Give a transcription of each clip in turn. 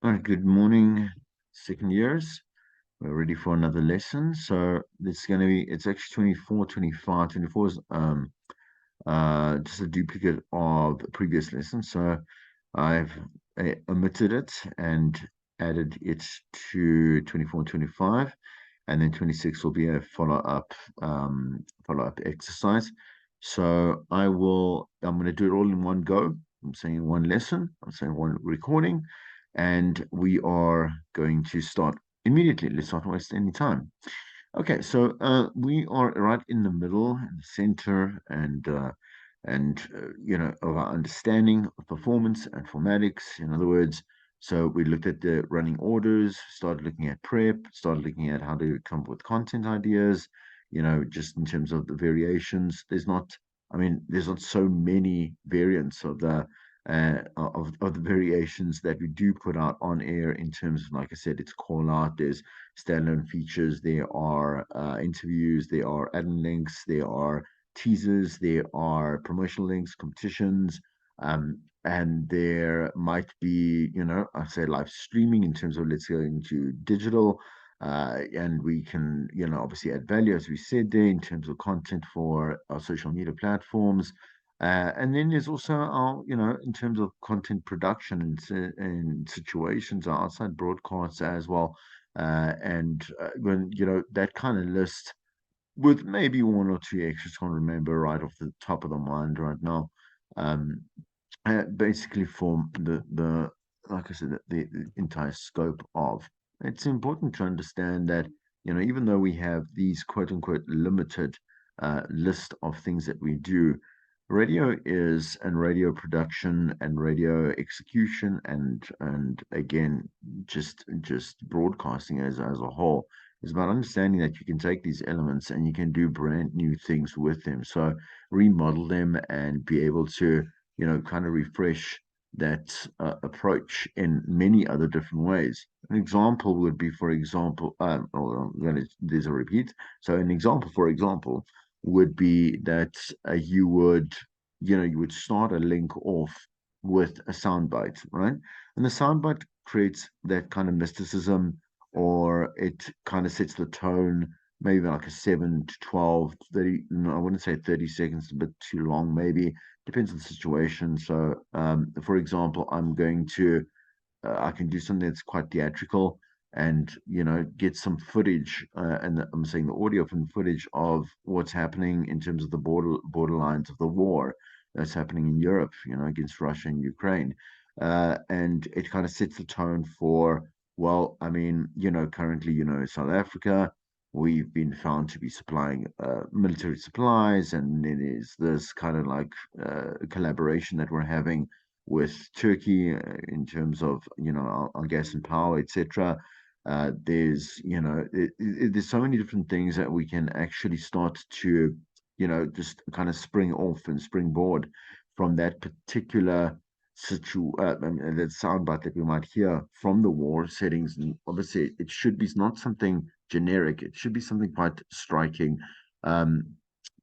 All right, good morning, second years. We're ready for another lesson. So it's actually 24, 25. 24 is just a duplicate of the previous lesson. So I've omitted it and added it to 24 and 25. And then 26 will be a follow-up exercise. So I'm going to do it all in one go. I'm saying one lesson, I'm saying one recording, and we are going to start immediately. Let's not waste any time. Okay, so we are right in the middle, in the center, and of our understanding of performance and formatics. In other words, so we looked at the running orders, started looking at prep, started looking at how to come up with content ideas. Just in terms of the variations, there's not so many variants of the variations that we do put out on air in terms of, like I said, it's call out. There's standalone features. There are interviews. There are add-in links. There are teasers. There are promotional links, competitions, and there might be, I say live streaming in terms of let's go into digital. And we can, obviously add value, as we said there, in terms of content for our social media platforms. And then there's also our, in terms of content production and situations, our outside broadcasts as well. And when that kind of list with maybe one or two extras, can't remember right off the top of the mind right now. Um, Basically form the like I said, the entire scope of. It's important to understand that even though we have these quote unquote limited list of things that we do, radio is and radio production and radio execution and again just broadcasting as a whole is about understanding that you can take these elements and you can do brand new things with them. So remodel them and be able to kind of refresh that approach in many other different ways. An example would be, for example, there's a repeat. So an example, for example, would be that you would start a link off with a soundbite, right? And the soundbite creates that kind of mysticism, or it kind of sets the tone, maybe like a 7 to 12, 30. No, I wouldn't say 30 seconds, a bit too long, maybe. Depends on the situation. So, for example, I can do something that's quite theatrical and, get some footage, and I'm saying the audio from footage of what's happening in terms of the borderlines of the war that's happening in Europe, against Russia and Ukraine. And it kind of sets the tone for, well, I mean, currently, South Africa, we've been found to be supplying military supplies, and it is this kind of like collaboration that we're having with Turkey in terms of our gas and power, etc. There's so many different things that we can actually start to just kind of spring off and springboard from that particular that soundbite that we might hear from the war settings. And obviously, it should be not something generic. It should be something quite striking. Um,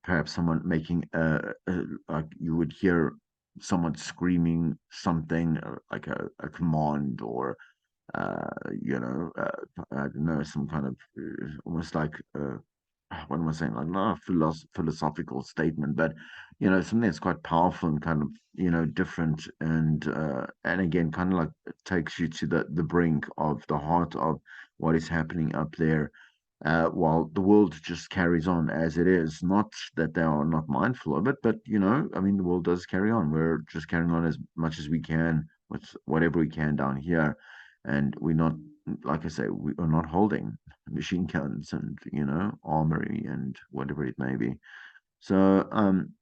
Perhaps someone making like you would hear someone screaming something like a command or I don't know, some kind of almost like what am I saying, like not a philosophical statement, but something that's quite powerful and kind of different, and again kind of like takes you to the brink of the heart of what is happening up there, while the world just carries on as it is. Not that they are not mindful of it, but I mean, the world does carry on. We're just carrying on as much as we can with whatever we can down here, and we're not, like I say, we are not holding machine guns and armory and whatever it may be. So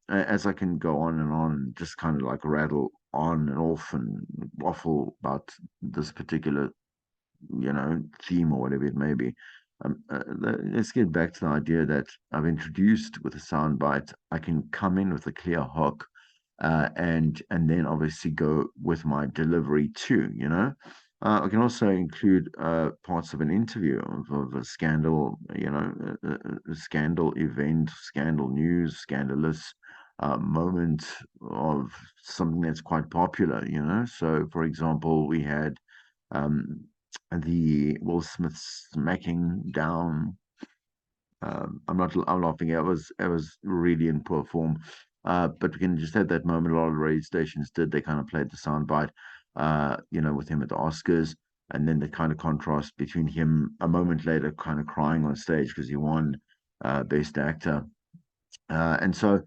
as I can go on and just kind of like rattle on and off and waffle about this particular theme or whatever it may be. Let's get back to the idea that I've introduced with a soundbite. I can come in with a clear hook, and then obviously go with my delivery too. I can also include parts of an interview of a scandal, a scandal event, scandal news, scandalous moment of something that's quite popular. So, for example, we had um, the Will Smith smacking down. I'm laughing. It was really in poor form. But we can just have that moment. A lot of radio stations did. They kind of played the soundbite, with him at the Oscars, and then the kind of contrast between him a moment later, kind of crying on stage because he won Best Actor. And so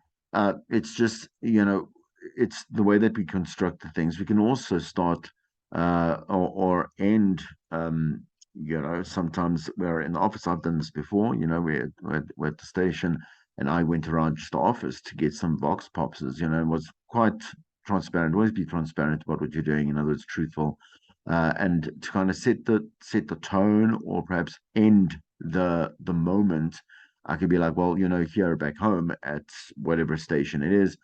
it's just, it's the way that we construct the things. We can also start or end, sometimes we're in the office. I've done this before, we're at the station and I went around just the office to get some Vox Popses, and was quite transparent. Always be transparent about what you're doing. In other words, truthful. And to kind of set the tone or perhaps end the moment. I could be like, well, here back home at whatever station it is,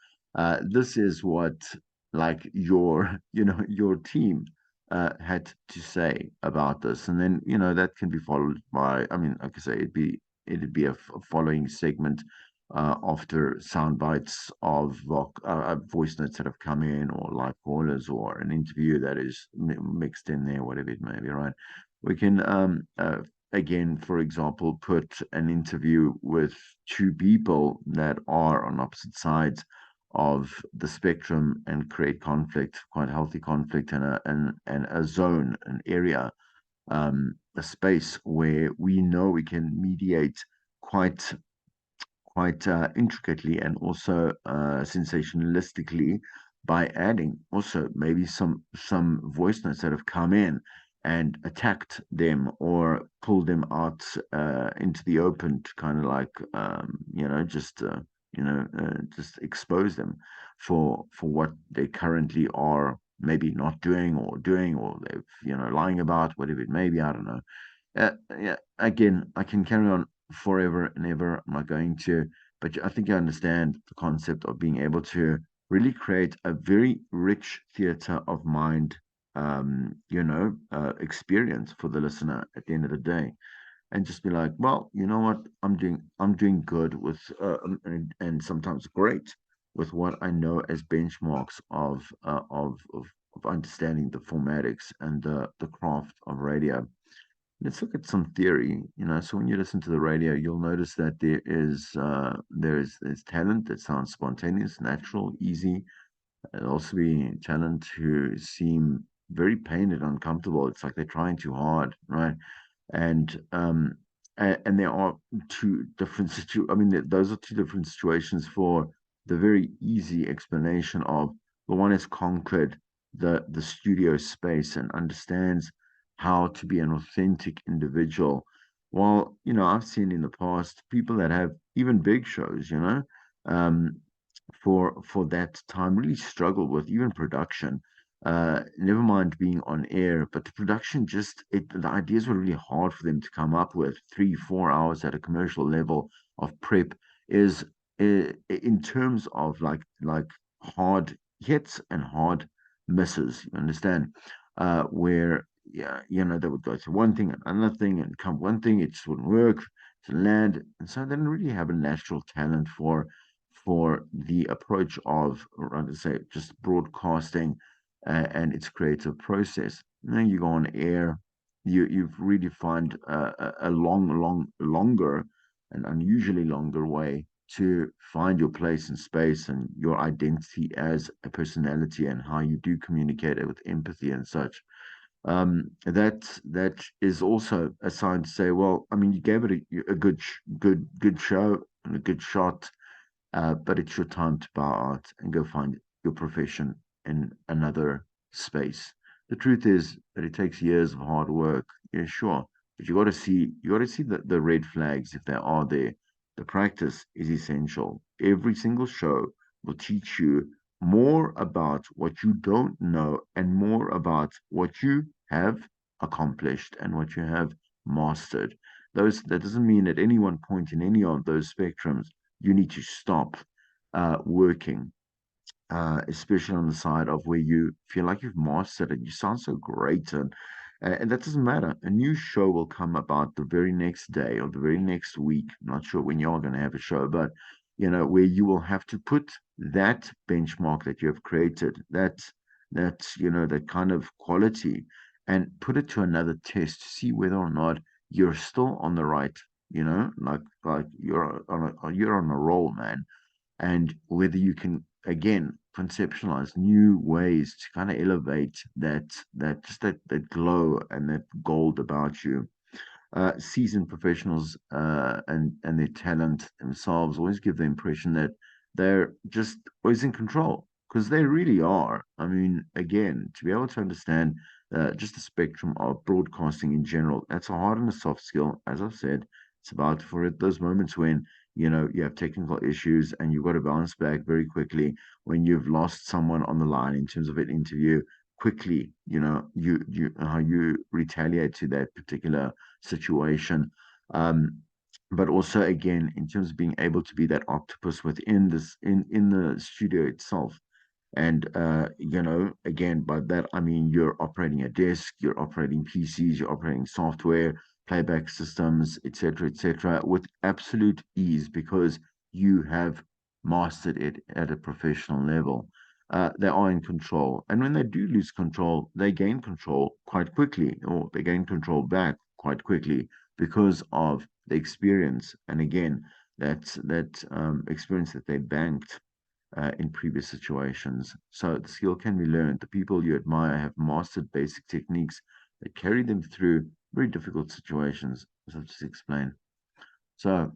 this is what like your team had to say about this, and then that can be followed by, I mean, like I say, it'd be a following segment after sound bites of voice notes that have come in, or live callers, or an interview that is mixed in there, whatever it may be, right? We can again, for example, put an interview with two people that are on opposite sides of the spectrum and create conflict, quite healthy conflict, and a zone, an area, a space where we know we can mediate quite intricately and also sensationalistically by adding also maybe some voice notes that have come in and attacked them or pulled them out into the open to kind of like just expose them for what they currently are maybe not doing, or they've lying about, whatever it may be. I don't know. Yeah, again, I can carry on forever and ever. I'm not going to, but I think you understand the concept of being able to really create a very rich theater of mind, experience for the listener at the end of the day, and just be like, well, you know what, I'm doing good with, and sometimes great with what I know as benchmarks of understanding the formatics and the craft of radio. Let's look at some theory. So when you listen to the radio, you'll notice that there's talent that sounds spontaneous, natural, easy. There'll also be talent who seem very pained and uncomfortable. It's like they're trying too hard, right? And there are two different I mean, those are two different situations for the very easy explanation of the one has conquered the studio space and understands how to be an authentic individual. While, I've seen in the past people that have even big shows, um, for that time really struggle with even production. Never mind being on air, but the production the ideas were really hard for them to come up with. 3 4 hours at a commercial level of prep is in terms of like hard hits and hard misses. You understand? Where, yeah, they would go to one thing and another thing and come one thing, it just wouldn't work to land, and so they didn't really have a natural talent for the approach of, or rather say, just broadcasting and its creative process. And then you go on air, you've really find a longer, and unusually longer way to find your place in space and your identity as a personality and how you do communicate it with empathy and such. That is also a sign to say, well, I mean, you gave it a good show and a good shot, but it's your time to bow out and go find your profession in another space. The truth is that it takes years of hard work. Yeah, sure, but you got to see the red flags if they are there. The practice is essential. Every single show will teach you more about what you don't know and more about what you have accomplished and what you have mastered. That doesn't mean at any one point in any of those spectrums you need to stop working, especially on the side of where you feel like you've mastered it. You sound so great, and that doesn't matter. A new show will come about the very next day or the very next week. I'm not sure when you're going to have a show, but where you will have to put that benchmark that you have created, that kind of quality, and put it to another test to see whether or not you're still on the right, like you're on a roll, man, and whether you can again conceptualize new ways to kind of elevate that glow and that gold about you. Seasoned professionals and their talent themselves always give the impression that they're just always in control because they really are. I mean, again, to be able to understand just the spectrum of broadcasting in general, that's a hard and a soft skill. As I've said, it's about for it those moments when you have technical issues and you've got to bounce back very quickly when you've lost someone on the line in terms of an interview quickly, you how you retaliate to that particular situation. Um, but also again, in terms of being able to be that octopus within this in the studio itself. And again, by that I mean you're operating a desk, you're operating PCs, you're operating software, playback systems, etc., with absolute ease because you have mastered it at a professional level. They are in control, and when they do lose control, they gain control quite quickly, or they gain control back quite quickly because of the experience. And again, that experience that they banked in previous situations. So the skill can be learned. The people you admire have mastered basic techniques that carry them through very difficult situations, as I've just explained. So,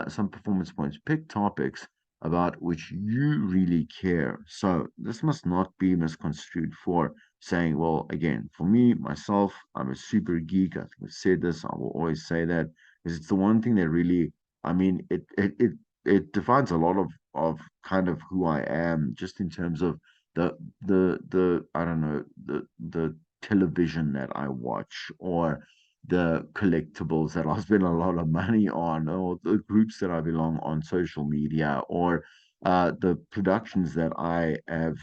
some performance points. Pick topics about which you really care. So, this must not be misconstrued for saying, well, again, for me, myself, I'm a super geek. I think I've said this, I will always say that, because it's the one thing that really, I mean, it defines a lot of kind of who I am, just in terms of I don't know, the television that I watch, or the collectibles that I spend a lot of money on, or the groups that I belong on social media, or the productions that I have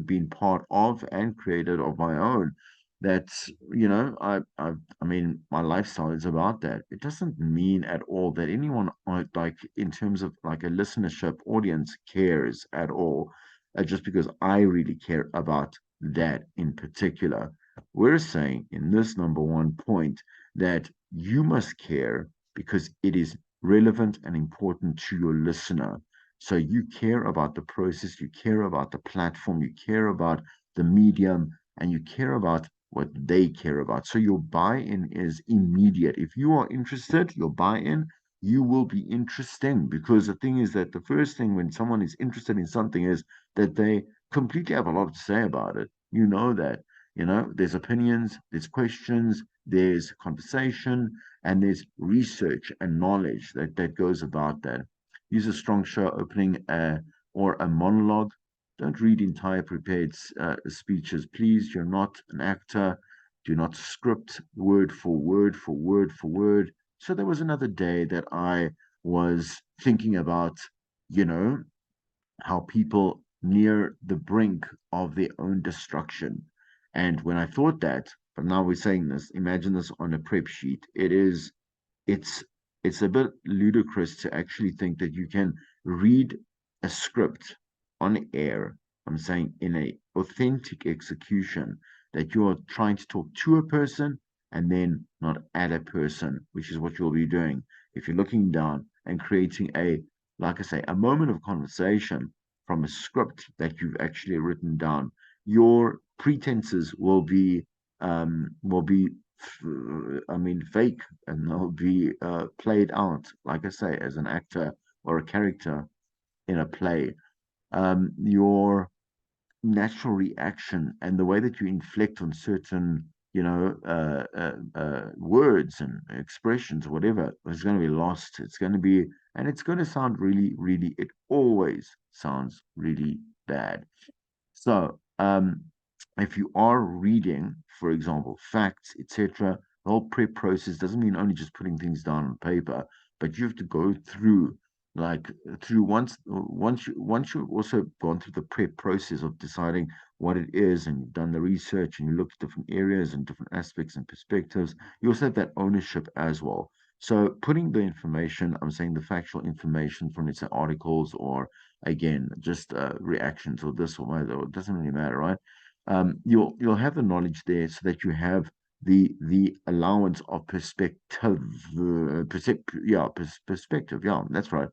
been part of and created of my own. That's I mean my lifestyle is about that. It doesn't mean at all that anyone like in terms of like a listenership audience cares at all, just because I really care about that in particular. We're saying in this number one point that you must care because it is relevant and important to your listener. So you care about the process, you care about the platform, you care about the medium, and you care about what they care about. So your buy-in is immediate. If you are interested, your buy-in, you will be interesting, because the thing is that the first thing when someone is interested in something is that they completely have a lot to say about it. You know that. There's opinions, there's questions, there's conversation, and there's research and knowledge that goes about that. Use a strong show opening or a monologue. Don't read entire prepared speeches. Please, you're not an actor. Do not script word for word for word for word. So there was another day that I was thinking about, you know, how people near the brink of their own destruction. And when I thought that, but now we're saying this, imagine this on a prep sheet. It's it's a bit ludicrous to actually think that you can read a script on air. I'm saying in a authentic execution, that you're trying to talk to a person and then not at a person, which is what you'll be doing if you're looking down and creating like I say, a moment of conversation from a script that you've actually written down. Your pretenses will be I mean, fake, and they'll be played out, like I say, as an actor or a character in a play. Your natural reaction and the way that you inflect on certain, words and expressions, whatever, is going to be lost. It's going to be, and it's going to sound really, really, it always sounds really bad. So, if you are reading, for example, facts, etc., the whole prep process doesn't mean only just putting things down on paper, but you have to go through, like, through once you also gone through the prep process of deciding what it is, and you've done the research and you look at different areas and different aspects and perspectives, you also have that ownership as well. So putting the information, I'm saying the factual information from, let's say, articles, or again, just reactions or this or that, or it doesn't really matter, right? you'll have the knowledge there so that you have the allowance of perspective, perspective. Yeah, that's right.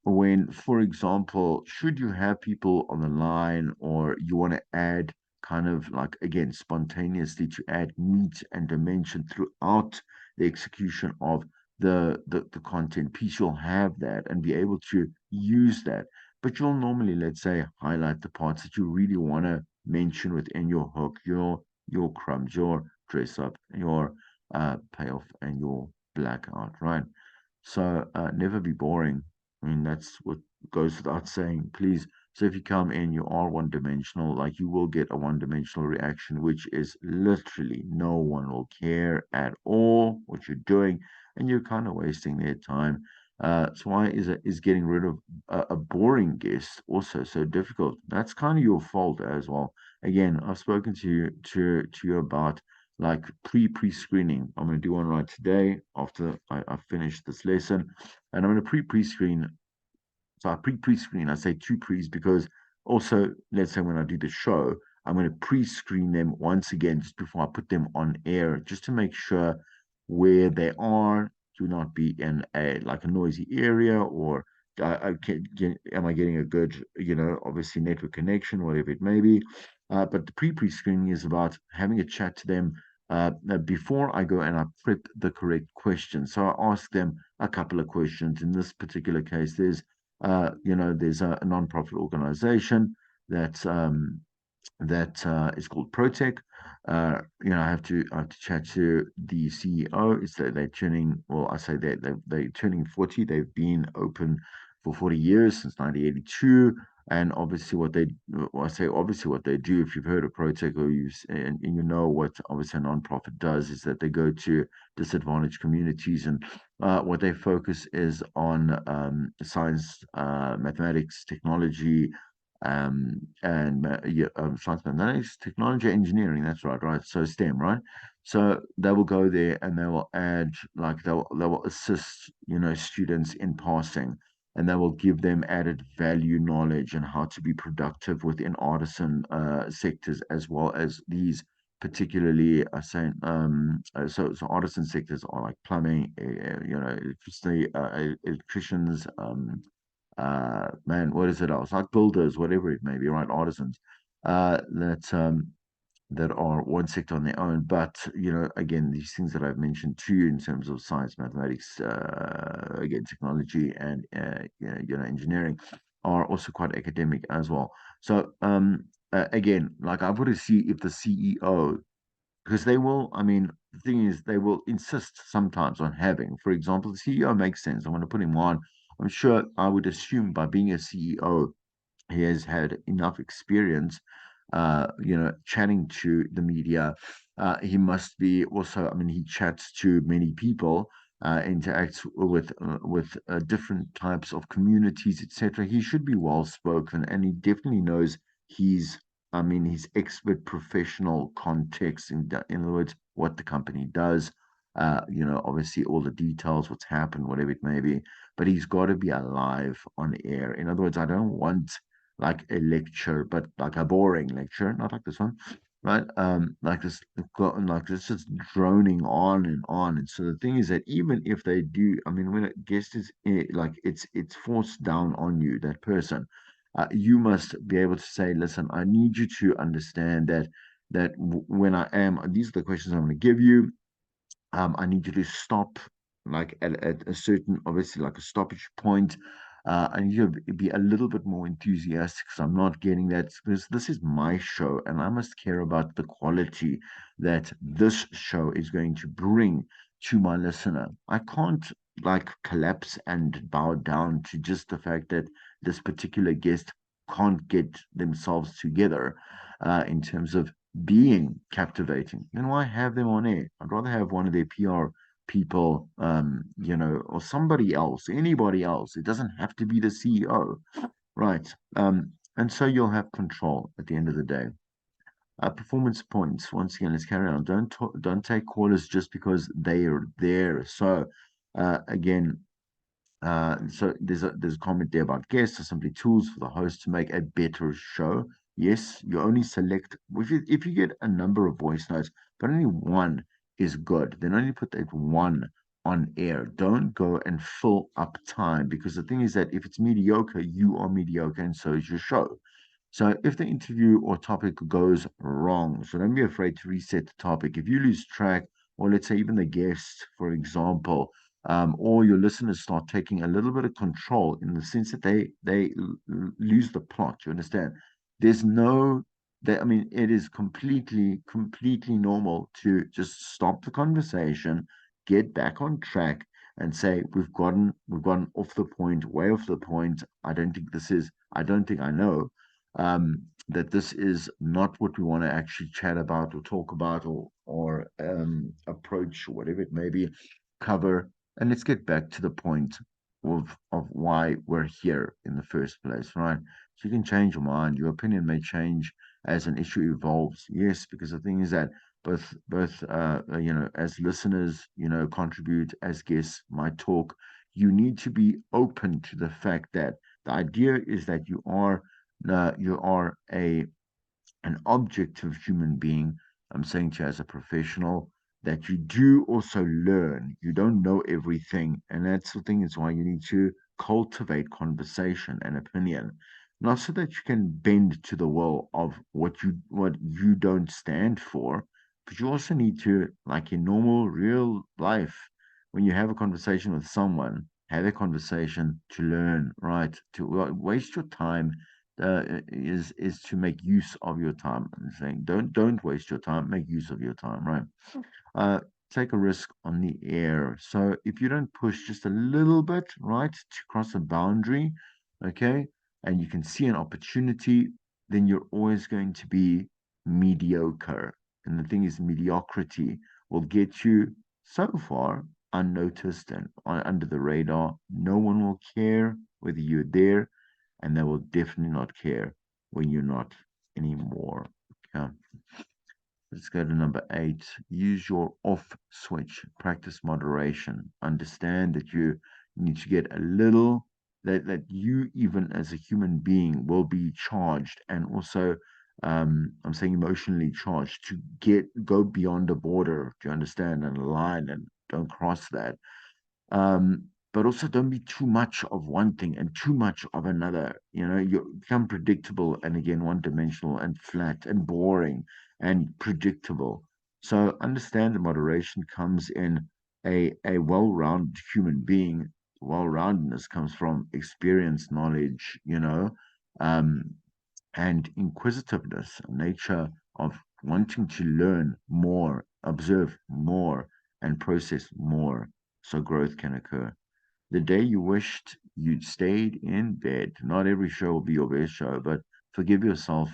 When, for example, should you have people on the line or you want to add kind of like, again, spontaneously to add meat and dimension throughout the execution of the content piece, you'll have that and be able to use that. But you'll normally, let's say, highlight the parts that you really want to mention within your hook, your crumbs, your dress up, your payoff, and your blackout, right? So never be boring. I mean, that's what goes without saying. Please. So if you come in, you are one dimensional, like you will get a one dimensional reaction, which is literally no one will care at all what you're doing, and you're kind of wasting their time. So why is getting rid of a boring guest also so difficult? That's kind of your fault as well. Again, I've spoken to you about like pre-screening. I'm going to do one right today after I finish this lesson, and I'm going to pre-screen. So I pre-screen. I say two pre's because also, let's say when I do the show, I'm going to pre-screen them once again just before I put them on air, just to make sure where they are do not be in a like a noisy area, or am I getting a good, obviously network connection, whatever it may be. But the pre-screening is about having a chat to them before I go and I prep the correct questions. So I ask them a couple of questions. In this particular case, there's a non-profit organization that is called Protec. I have to chat to the CEO. It's that they're turning, well, I say that they're turning 40. They've been open for 40 years since 1982. And obviously, well, I say obviously what they do. If you've heard of Protec or and you know what obviously a nonprofit does, is that they go to disadvantaged communities, and what they focus is on science, mathematics, technology, yeah, science, mathematics, technology, engineering. That's right, right. So STEM, right? So they will go there and they will add, like they will assist, students in passing, and they will give them added value knowledge and how to be productive within artisan sectors, as well as these particularly so artisan sectors are like plumbing, electricity, electricians, man, what is it else? Like builders, whatever it may be, right? Artisans, that are one sector on their own. But again, these things that I've mentioned to you in terms of science, mathematics, again, technology, and engineering are also quite academic as well. So again, like I've got to see if the CEO, because they will, I mean, the thing is, they will insist sometimes on having, for example, the CEO makes sense. I want to put him on. I'm sure I would assume by being a CEO, he has had enough experience, chatting to the media. He must be also, I mean, he chats to many people, interacts with different types of communities, etc. He should be well spoken, and he definitely knows his, I mean, his expert professional context. In other words, what the company does. Obviously all the details, what's happened, whatever it may be. But he's got to be alive on air. In other words, I don't want like a lecture, but like a boring lecture, not like this one, right? Like this just droning on and on. And so the thing is that even if they do, I mean, when a guest is like it's forced down on you, that person, you must be able to say, listen, I need you to understand that when I am, these are the questions I'm going to give you. I need you to stop like at a certain, obviously, like a stoppage point. I need you to be a little bit more enthusiastic because I'm not getting that, because this is my show and I must care about the quality that this show is going to bring to my listener. I can't like collapse and bow down to just the fact that this particular guest can't get themselves together in terms of being captivating, then why have them on air? I'd rather have one of their PR people, or somebody else, anybody else. It doesn't have to be the CEO, right? And so you'll have control at the end of the day. Performance points. Once again, let's carry on. Don't take callers just because they are there. So, again, so there's a comment there about guests are simply tools for the host to make a better show. Yes, you only select if you get a number of voice notes, but only one is good, then only put that one on air. Don't go and fill up time because the thing is that if it's mediocre, you are mediocre and so is your show. So if the interview or topic goes wrong, so don't be afraid to reset the topic. If you lose track, or let's say even the guest, for example, or your listeners start taking a little bit of control in the sense that they lose the plot. You understand? There's no that I mean, it is completely normal to just stop the conversation, get back on track, and say we've gotten off the point, way off the point. I don't think I know that this is not what we want to actually chat about or talk about or approach or whatever it may be, cover, and let's get back to the point of why we're here in the first place, right? So you can change your mind. Your opinion may change as an issue evolves. Yes, because the thing is that both as listeners, contribute as guests might talk. You need to be open to the fact that the idea is that you are an objective human being. I'm saying to you as a professional that you do also learn. You don't know everything. And that's the thing is why you need to cultivate conversation and opinion. Not so that you can bend to the will of what you don't stand for, but you also need to, like in normal real life, when you have a conversation with someone, have a conversation to learn, right? To waste your time is to make use of your time. I'm saying don't waste your time. Make use of your time, right? Uh, Take a risk on the air. So if you don't push just a little bit, right, to cross a boundary, okay, and you can see an opportunity, then you're always going to be mediocre. And the thing is, mediocrity will get you so far unnoticed and under the radar. No one will care whether you're there, and they will definitely not care when you're not anymore. Okay. Let's go to number 8. Use your off switch. Practice moderation. Understand that you need to get a little, that you, even as a human being, will be charged and also, I'm saying emotionally charged to go beyond a border, do you understand, and a line, and don't cross that. But also don't be too much of one thing and too much of another. You become predictable and again one dimensional and flat and boring and predictable. So understand the moderation comes in a well-rounded human being. Well-roundedness comes from experience, knowledge, um, and inquisitiveness, a nature of wanting to learn more, observe more, and process more so growth can occur. The day you wished you'd stayed in bed, not every show will be your best show, but forgive yourself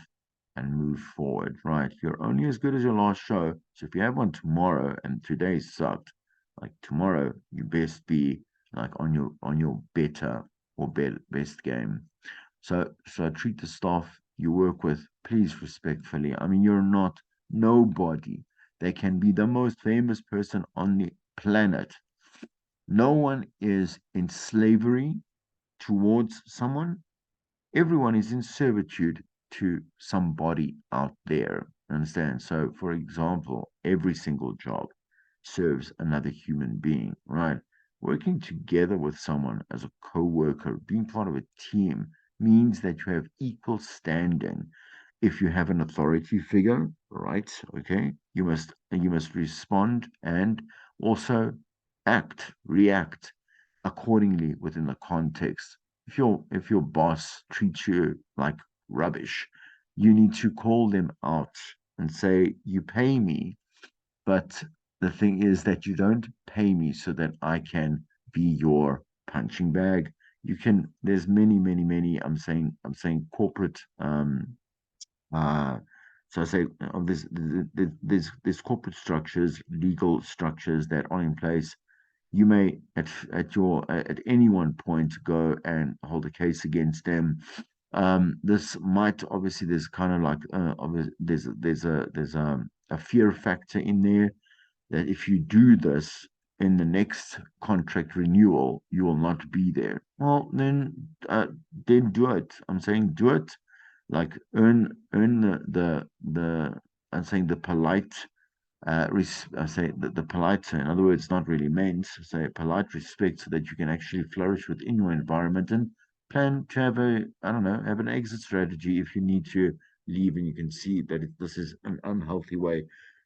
and move forward, right? You're only as good as your last show. So if you have one tomorrow and today sucked, like tomorrow, you best be like on your better or best game. So treat the staff you work with, please respectfully. I mean, you're not nobody. They can be the most famous person on the planet. No one is in slavery towards someone. Everyone is in servitude to somebody out there. Understand? So, for example, every single job serves another human being, right? Working together with someone as a co-worker, being part of a team means that you have equal standing. If you have an authority figure, right? Okay, you must respond and also react accordingly within the context. If your boss treats you like rubbish, you need to call them out and say, "You pay me, but the thing is that you don't pay me so that I can be your punching bag." There's many, I'm saying corporate, uh, so I say there's corporate structures, legal structures that are in place. You may at any one point go and hold a case against them. This might obviously there's kind of like there's a fear factor in there that if you do this in the next contract renewal, you will not be there. Well, then do it. I'm saying do it. like earn the I'm saying the polite I say the polite, in other words, not really meant, say polite respect so that you can actually flourish within your environment and plan to have I don't know, have an exit strategy if you need to leave and you can see that this is an unhealthy way.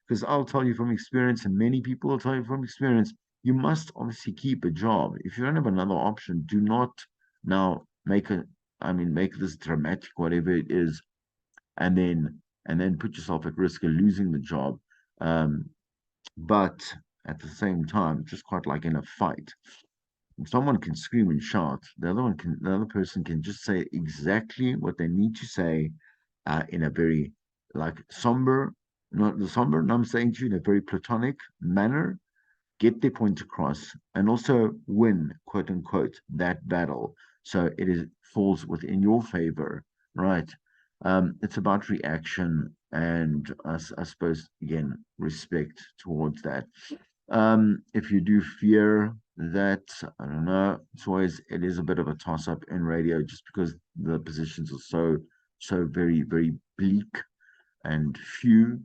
Because I'll tell you from experience, and many people will tell you from experience, you must obviously keep a job. If you don't have another option, do not now make this dramatic, whatever it is, and then put yourself at risk of losing the job. Um, but at the same time, just quite like in a fight, if someone can scream and shout, the other person can just say exactly what they need to say, in a very like somber, not the somber, no, I'm saying to you in a very platonic manner, get their point across, and also win, quote unquote, that battle. So it is falls within your favor, right? It's about reaction and I suppose again respect towards that. If you do fear that, I don't know, it is a bit of a toss up in radio just because the positions are so very very bleak and few,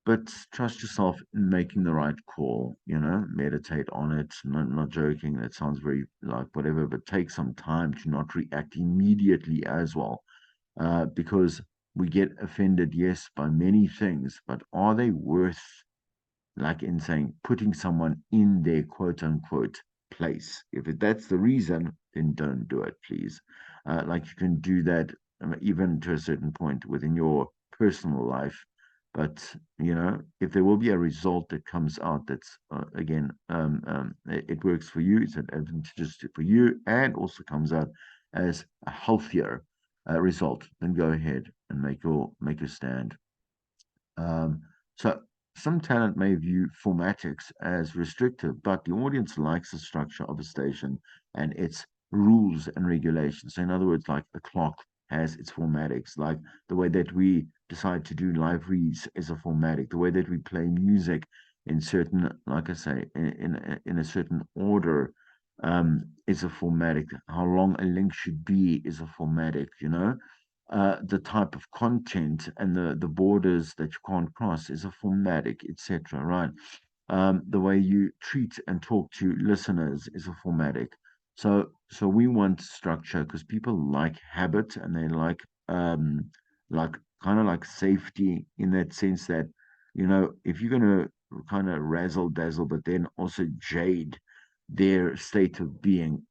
but trust yourself in making the right call, meditate on it. Not joking, that sounds very like whatever, but take some time to not react immediately as well. Because we get offended, yes, by many things, but are they worth, like in saying, putting someone in their quote unquote place? That's the reason, then don't do it, please. Like you can do that even to a certain point within your personal life. But, if there will be a result that comes out that's, again, it works for you, it's advantageous for you, and also comes out as a healthier result, then go ahead and make your stand. So some talent may view formatics as restrictive, but the audience likes the structure of a station and its rules and regulations. So in other words, like the clock has its formatics, like the way that we decide to do live reads is a formatic, the way that we play music in certain, like I say, in a certain order, is a formatic. How long a link should be is a formatic. The type of content and the borders that you can't cross is a formatic, etc. Right? The way you treat and talk to listeners is a formatic. So we want structure because people like habit and they like kind of like safety in that sense that if you're gonna kind of razzle dazzle, but then also jade their state of being,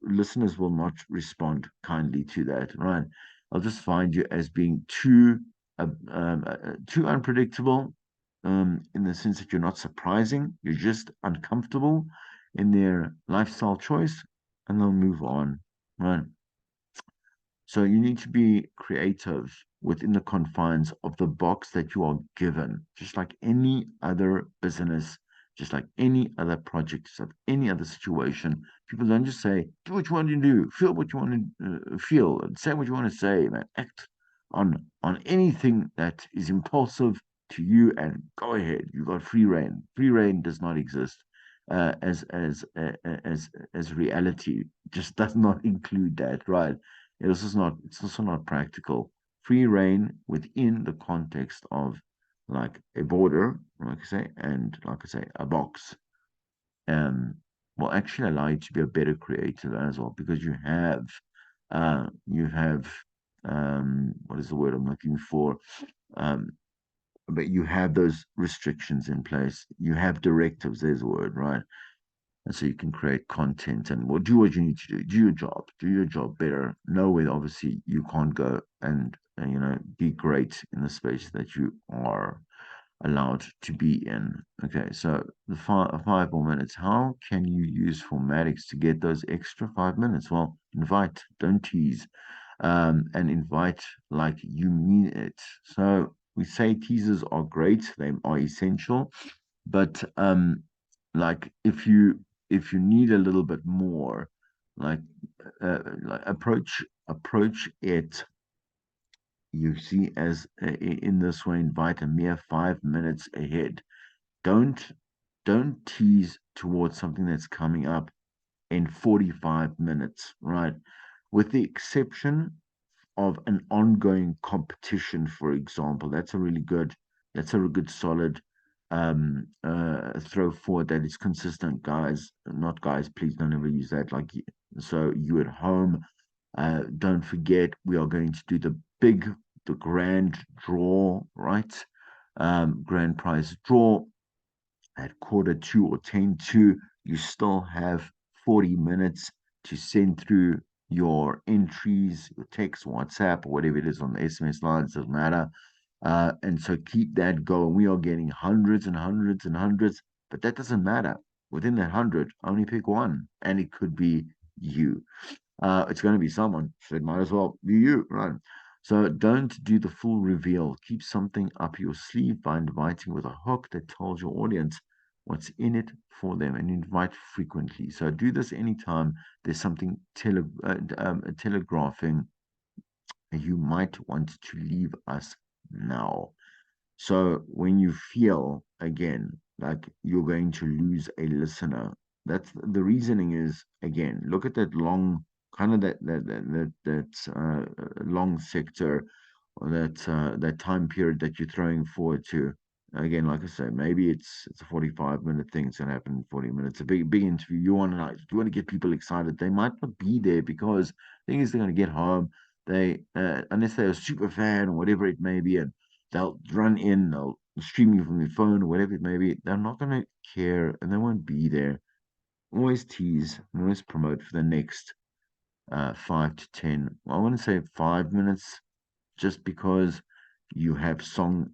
listeners will not respond kindly to that, right? I'll just find you as being too unpredictable, in the sense that you're not surprising, you're just uncomfortable in their lifestyle choice, and they'll move on, right? So you need to be creative within the confines of the box that you are given, just like any other business, just like any other project, just like any other situation. People don't just say, do what you want to do, feel what you want to feel, and say what you want to say, man. Act on anything that is impulsive to you and go ahead. You got free reign. Free reign does not exist. As reality just does not include that, right? It's also not practical. Free reign within the context of like a border, like I say, and like I say, a box, um, will actually allow you to be a better creative as well because you have what is the word I'm looking for? Um, but you have those restrictions in place. You have directives, there's a word, right? And so you can create content and do what you need to do. Do your job better. Know where obviously you can't go and be great in the space that you are allowed to be in. Okay, so the 5 more minutes. How can you use formatics to get those extra 5 minutes? Well, invite, don't tease, and invite like you mean it. So we say teasers are great; they are essential, but like if you need a little bit more, like like approach it, you see, as in this way, invite a mere 5 minutes ahead. don't don't tease towards something that's coming up in 45 minutes, right? With the exception of an ongoing competition, for example. That's a good solid throw forward that is consistent, guys. Not guys, please don't ever use that. So you at home, don't forget we are going to do the grand draw, right? Grand prize draw at quarter two or 10 to. You still have 40 minutes to send through your entries, your text, WhatsApp, or whatever it is on the SMS lines, doesn't matter. And so keep that going. We are getting hundreds and hundreds and hundreds, but that doesn't matter. Within that 100, only pick one, and it could be you. It's going to be someone, so it might as well be you, right? So don't do the full reveal. Keep something up your sleeve by inviting with a hook that tells your audience what's in it for them, and invite frequently. So do this anytime there's something telegraphing you might want to leave us now. So when you feel again like you're going to lose a listener, that's the reasoning is again, look at that long kind of long sector or that time period that you're throwing forward to. Again, like I say, maybe it's a 45-minute thing. It's gonna happen in 40 minutes. A big interview. You want to get people excited. They might not be there because the thing is they're gonna get home. They unless they're a super fan or whatever it may be, and they'll run in, they'll stream you from their phone or whatever it may be. They're not gonna care and they won't be there. Always tease, always promote for the next 5 to 10. I want to say 5 minutes just because you have song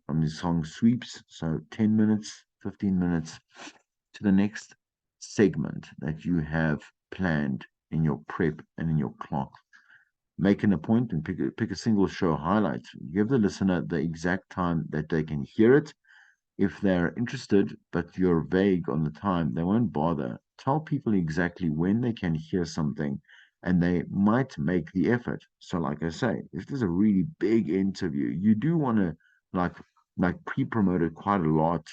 sweeps. So 10 minutes, 15 minutes to the next segment that you have planned in your prep and in your clock. Make an appointment, pick a single show highlight. Give the listener the exact time that they can hear it. If they're interested, but you're vague on the time, they won't bother. Tell people exactly when they can hear something and they might make the effort. So, like I say, if there's a really big interview, you do want to like pre-promote it quite a lot.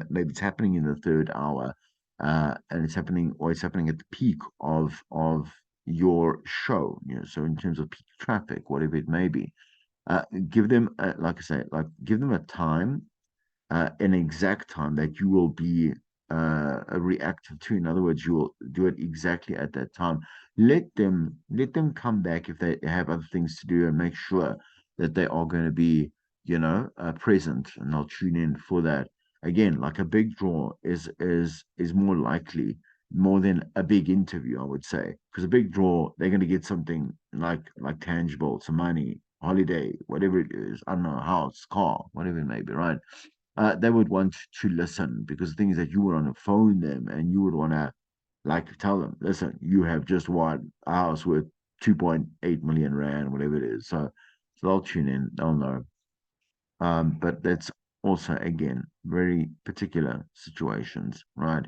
Maybe it's happening in the third hour, and it's happening at the peak of your show, so in terms of peak traffic, whatever it may be. Give them, like I say, give them a time, an exact time that you will be reactive to. In other words, you will do it exactly at that time. Let them come back if they have other things to do, and make sure that they are going to be, present, and they'll tune in for that. Again, like a big draw is more likely more than a big interview, I would say, because a big draw they're going to get something like tangible, some money, holiday, whatever it is. I don't know, house, car, whatever it may be, right? They would want to listen because the thing is that you would want to phone them and you would want to tell them, listen, you have just won a house worth 2.8 million rand, whatever it is. So they'll tune in, they'll know. But that's also again very particular situations, right?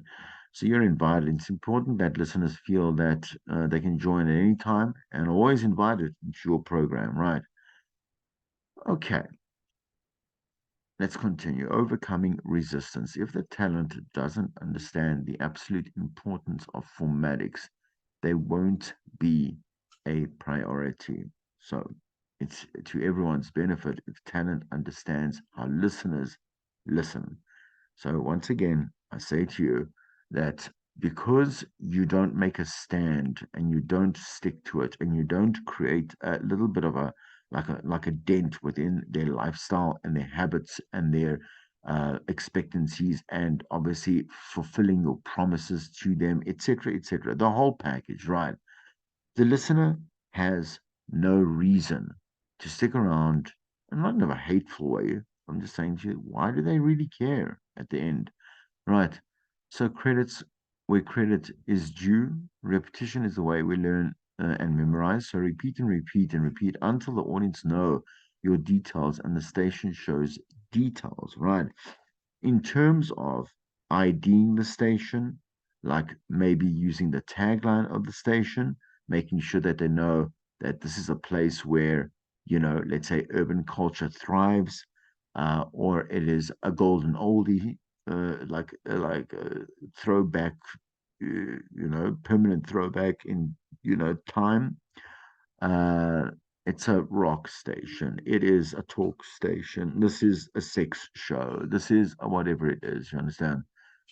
So you're invited. It's important that listeners feel that they can join at any time and always invited into your program, right? Okay. Let's continue. Overcoming resistance. If the talent doesn't understand the absolute importance of formatics, they won't be a priority. So it's to everyone's benefit if talent understands how listeners listen. So once again, I say to you that because you don't make a stand and you don't stick to it and you don't create a little bit of a dent within their lifestyle and their habits and their expectancies, and obviously fulfilling your promises to them, etc., etc., the whole package, right? The listener has no reason to stick around, and not in a hateful way. I'm just saying to you, why do they really care at the end? Right. So credits where credit is due. Repetition is the way we learn and memorize. So repeat and repeat and repeat until the audience know your details and the station shows details. Right. In terms of IDing the station, like maybe using the tagline of the station, making sure that they know that this is a place where, let's say urban culture thrives, or it is a golden oldie, throwback, permanent throwback in, time. Uh, it's a rock station. It is a talk station. This is a sex show. This is whatever it is. You understand?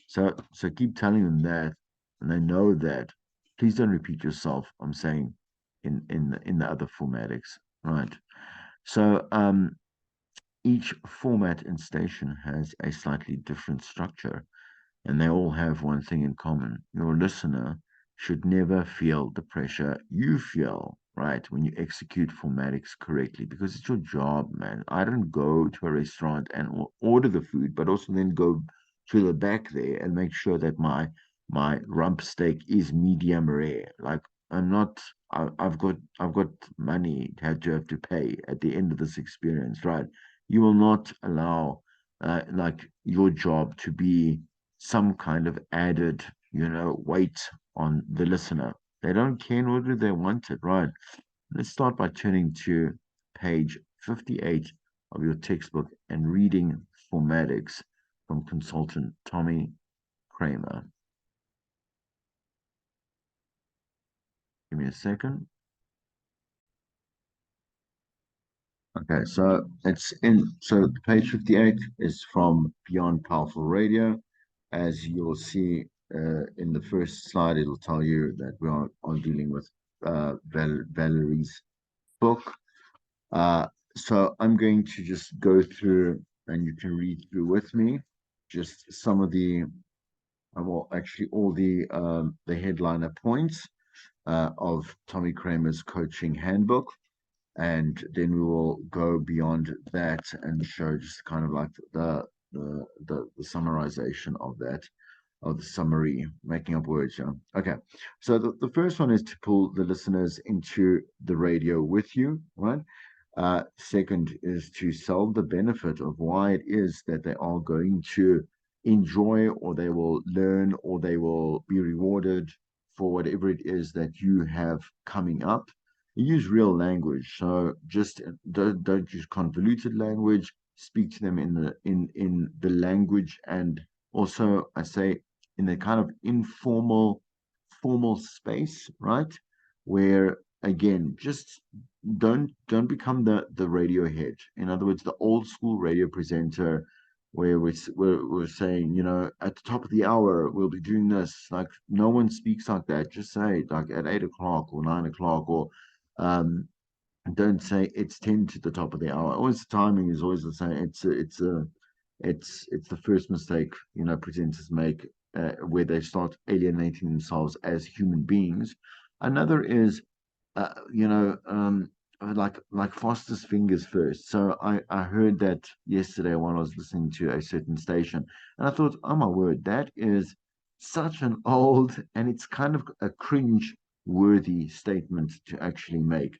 So keep telling them that, and they know that. Please don't repeat yourself. I'm saying in the other formatics, right? So each format and station has a slightly different structure, and they all have one thing in common. Your listener should never feel the pressure you feel, right, when you execute formatics correctly, because it's your job, man. I don't go to a restaurant and order the food, but also then go to the back there and make sure that my rump steak is medium rare. Like I'm not. I've got money have to pay at the end of this experience, right? You will not allow like your job to be some kind of added, weight on the listener. They don't care, nor do they want it, right? Let's start by turning to page 58 of your textbook and reading Formatics from consultant Tommy Kramer. Give me a second. Okay, so page 58 is from Beyond Powerful Radio. As you'll see in the first slide, it'll tell you that we are dealing with Valerie's book. So I'm going to just go through, and you can read through with me, just some of well, actually all the headliner points of Tommy Kramer's coaching handbook, and then we will go beyond that and show just kind of like the summarization of that, of the summary, making up words. Yeah. Okay. So the first one is to pull the listeners into the radio with you, right? Second is to sell the benefit of why it is that they are going to enjoy, or they will learn, or they will be rewarded for whatever it is that you have coming up. Use real language. So just don't use convoluted language. Speak to them in the language, and also I say in a kind of informal, formal space, right? Where again, just don't become the radio head. In other words, the old school radio presenter, where we're saying, at the top of the hour we'll be doing this. Like no one speaks like that. Just say like at 8 o'clock or 9 o'clock, or um, don't say it's 10 to the top of the hour. Always the timing is always the same. It's the first mistake presenters make, where they start alienating themselves as human beings. Another is like Foster's fingers first. So I heard that yesterday when I was listening to a certain station, and I thought, oh my word, that is such an old, and it's kind of a cringe worthy statement to actually make.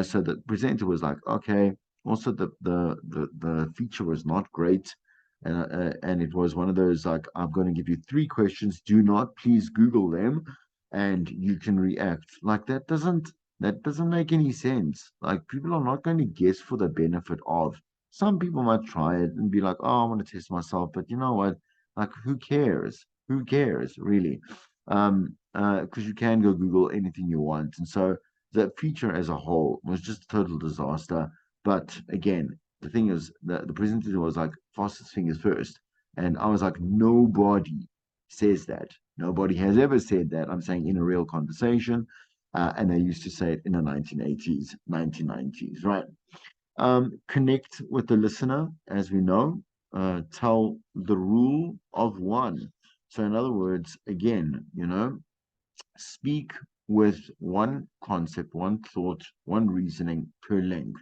So the presenter was like, okay. Also, the feature was not great. And it was one of those like, I'm going to give you three questions. Do not please Google them, and you can react. Like that doesn't make any sense. Like people are not going to guess for the benefit of. Some people might try it and be like, "Oh, I want to test myself," but you know what? Like, who cares? Who cares, really? Because you can go Google anything you want, and so the feature as a whole was just a total disaster. But again, the thing is, the presenter was like, "Fastest fingers first," and I was like, nobody says that. Nobody has ever said that. I'm saying in a real conversation, and they used to say it in the 1980s, 1990s, right? Connect with the listener, as we know. Tell the rule of one. So, in other words, again, speak with one concept, one thought, one reasoning per length.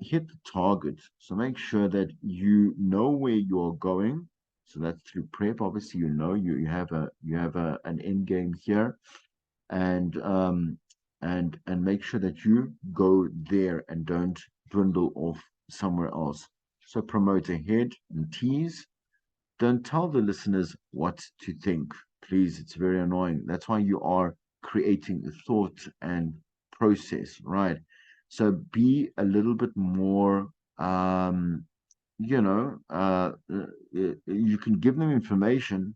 Hit the target. So make sure that you know where you're going. So that's through prep. Obviously, you have an end game here, and and make sure that you go there and don't dwindle off somewhere else. So promote ahead and tease. Don't tell the listeners what to think, please. It's very annoying. That's why you are creating thought and process, right? So be a little bit more, you can give them information,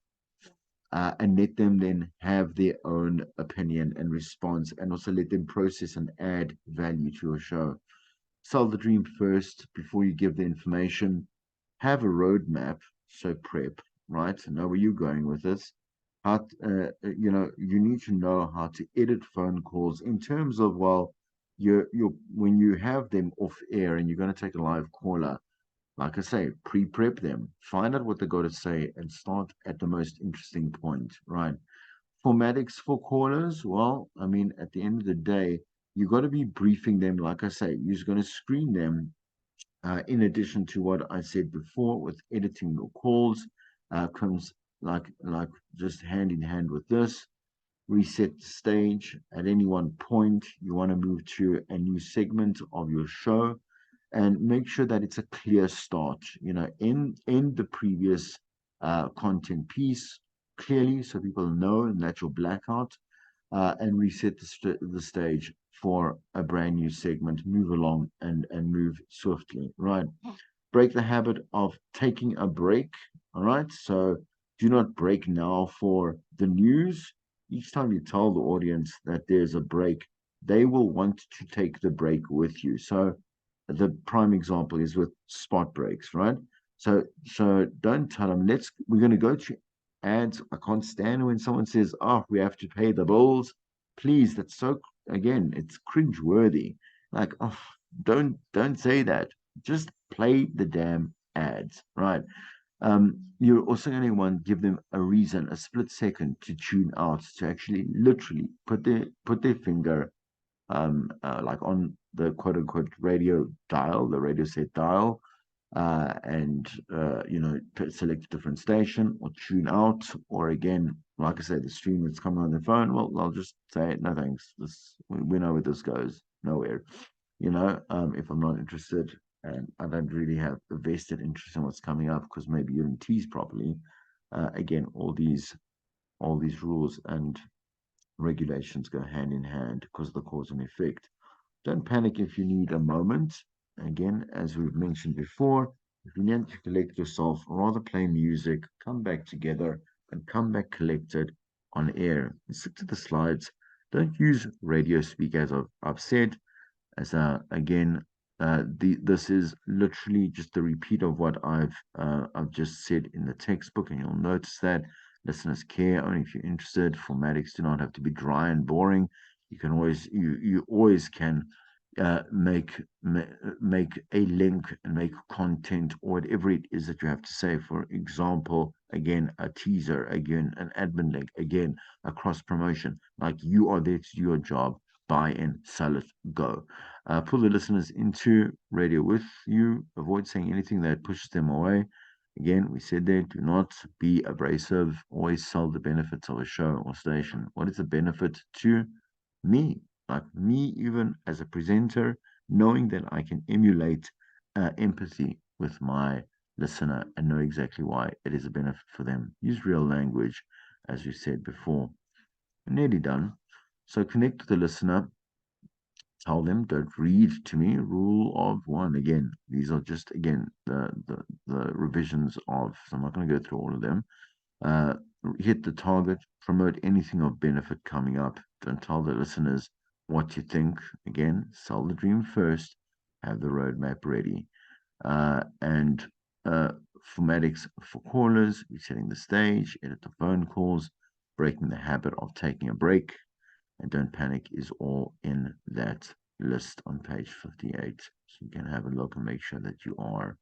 and let them then have their own opinion and response, and also let them process and add value to your show. Sell the dream first before you give the information. Have a roadmap, so prep, right? Know where you're going with this. You need to know how to edit phone calls in terms of, well, you're when you have them off air and you're going to take a live caller, like I say, pre-prep them, find out what they got to say, and start at the most interesting point, right? Formatics for callers, well, I mean, at the end of the day, you got to be briefing them. Like I say, you're going to screen them. In addition to what I said before, with editing your calls, comes like just hand in hand with this. Reset the stage at any one point. You want to move to a new segment of your show, and make sure that it's a clear start. End the previous content piece clearly so people know, and that's your blackout, and reset the stage for a brand new segment. Move along and move swiftly, right? Break the habit of taking a break. All right. So do not break now for the news. Each time you tell the audience that there's a break, they will want to take the break with you. So the prime example is with spot breaks, right? So don't tell them, we're going to go to ads. I can't stand when someone says, oh, we have to pay the bills. Please, that's so, again, it's cringe worthy. Like, oh, don't say that. Just play the damn ads, right? You're also going to want to give them a reason, a split second to tune out, to actually literally put their finger like on the quote unquote radio dial, the radio set dial, and select a different station or tune out, or again, like I said, the stream that's coming on the phone. Well, I'll just say no thanks. We know where this goes. Nowhere. If I'm not interested and I don't really have a vested interest in what's coming up because maybe you didn't tease properly. Again, all these rules and regulations go hand in hand because of the cause and effect. Don't panic if you need a moment. Again, as we've mentioned before, if you need to collect yourself, rather play music, come back together, and come back collected on air. Stick to the slides. Don't use radio speak, as I've said. As again, this is literally just a repeat of what I've just said in the textbook, and you'll notice that listeners care only if you're interested. Formatics do not have to be dry and boring. You always can make a link and make content or whatever it is that you have to say. For example, again, a teaser, again, an admin link, again, a cross promotion. Like, you are there to do your job. Buy in, sell it, go. Pull the listeners into radio with you. Avoid saying anything that pushes them away. Again, we said there, do not be abrasive. Always sell the benefits of a show or station. What is the benefit to me? Like me, even as a presenter, knowing that I can emulate empathy with my listener and know exactly why it is a benefit for them. Use real language, as we said before. I'm nearly done. So connect with the listener. Tell them, don't read to me. Rule of one. Again, these are just, again, the revisions of, so I'm not going to go through all of them. Uh, Hit the target, promote anything of benefit coming up. Don't tell the listeners what you think. Again, sell the dream first, have the roadmap ready. And Formatics for callers, resetting the stage, edit the phone calls, breaking the habit of taking a break, and don't panic is all in that list on page 58. So you can have a look and make sure that you're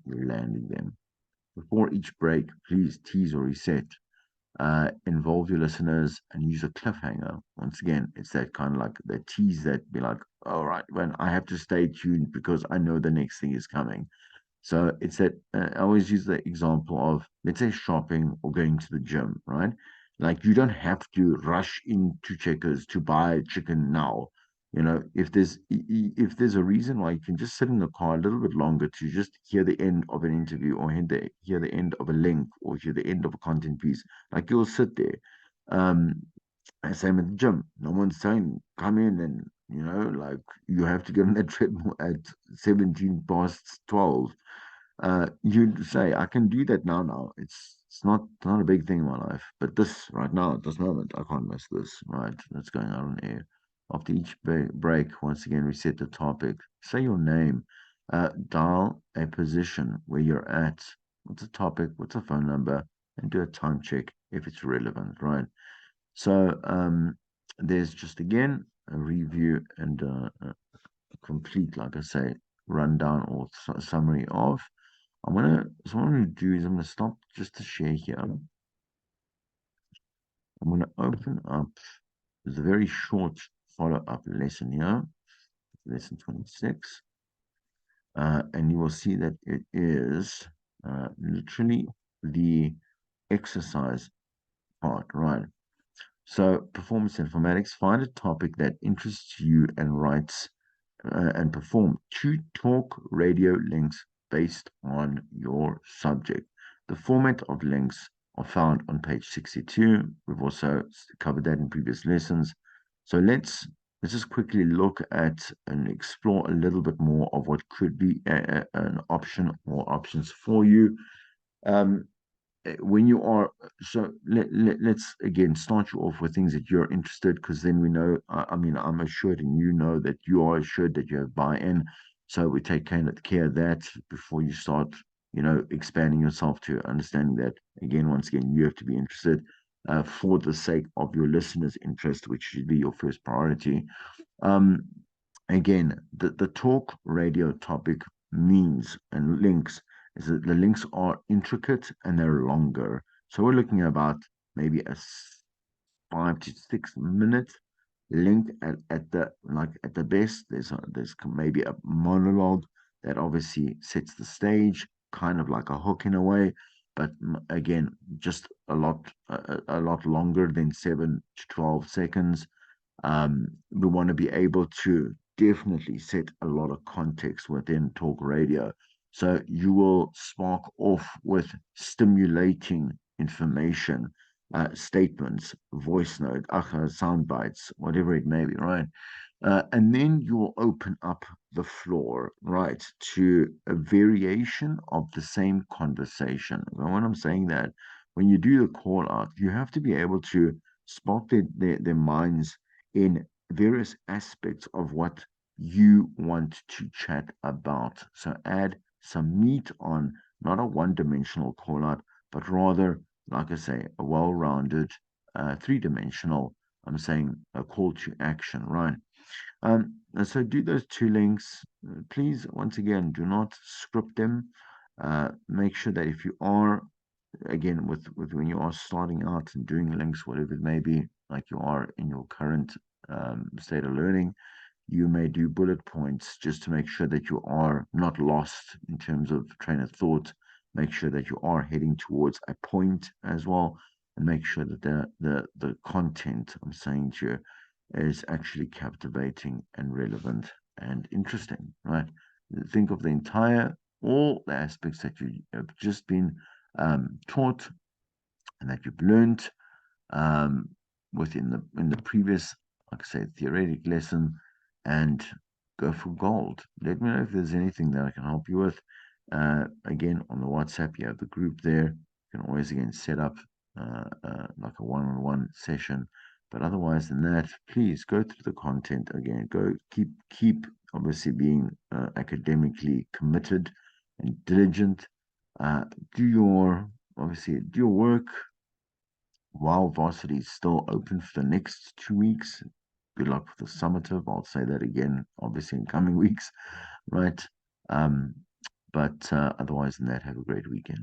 landing them. Before each break, please tease or reset. Involve your listeners and use a cliffhanger. Once again, it's that kind of like the tease that be like, all right, when I have to stay tuned because I know the next thing is coming. So it's that I always use the example of, let's say, shopping or going to the gym, right? Like, you don't have to rush into Checkers to buy chicken now. If there's a reason why, you can just sit in the car a little bit longer to just hear the end of an interview, or hear the end of a link, or hear the end of a content piece. Like, you'll sit there. Um, and same at the gym. No one's saying come in and like you have to get on that treadmill at 17 past 12. you'd say, I can do that now. It's not a big thing in my life, but this right now at this moment, I can't miss this. Right, that's going out on air. After each break, once again, reset the topic. Say your name. Dial a position where you're at. What's the topic? What's the phone number? And do a time check if it's relevant. Right. So there's just again a review and a complete, like I say, rundown or summary of. So what I'm gonna do is I'm gonna stop just to share here. I'm gonna open up. There's a very short follow-up lesson here, lesson 26, and you will see that it is literally the exercise part, right? So, performance informatics, find a topic that interests you and and perform two talk radio links based on your subject. The format of links are found on page 62. We've also covered that in previous lessons. So let's just quickly look at and explore a little bit more of what could be an option or options for you. Um, when you are let's again start you off with things that you're interested, because then we know, I mean, I'm assured and you know that you are assured that you have buy-in, so we take care of that before you start, expanding yourself to understanding that, again, once again, you have to be interested, for the sake of your listeners' interest, which should be your first priority. um Again, the talk radio topic means and links is that the links are intricate and they're longer. So we're looking at about maybe a 5 to 6 minute link at the, like, at the best. There's maybe a monologue that obviously sets the stage, kind of like a hook in a way, but again, just a lot longer than 7 to 12 seconds. We want to be able to definitely set a lot of context within talk radio. So you will spark off with stimulating information, statements, voice note, sound bites, whatever it may be, right? And then you will open up the floor, right, to a variation of the same conversation. And when I'm saying that, when you do the call out, you have to be able to spot their minds in various aspects of what you want to chat about. So add some meat on, not a one-dimensional call out, but rather, like I say, a well-rounded, three-dimensional, I'm saying, a call to action, right? And so do those two links. Please, once again, do not script them. Make sure that if you are, again, with when you are starting out and doing links, whatever it may be, like you are in your current state of learning, you may do bullet points just to make sure that you are not lost in terms of train of thought. Make sure that you are heading towards a point as well, and make sure that the content I'm saying to you is actually captivating and relevant and interesting, right? Think of the entire, all the aspects that you have just been taught and that you've learned, um, within the previous, like I said, theoretic lesson, and go for gold. Let me know if there's anything that I can help you with. Again, on the WhatsApp, you have the group there. You can always again set up like a one-on-one session. But otherwise than that, please go through the content again. Go keep obviously being academically committed and diligent. Uh, do your do your work while varsity is still open for the next 2 weeks. Good luck for the summative. I'll say that again, obviously, in coming weeks, right? Um, but otherwise than that, have a great weekend.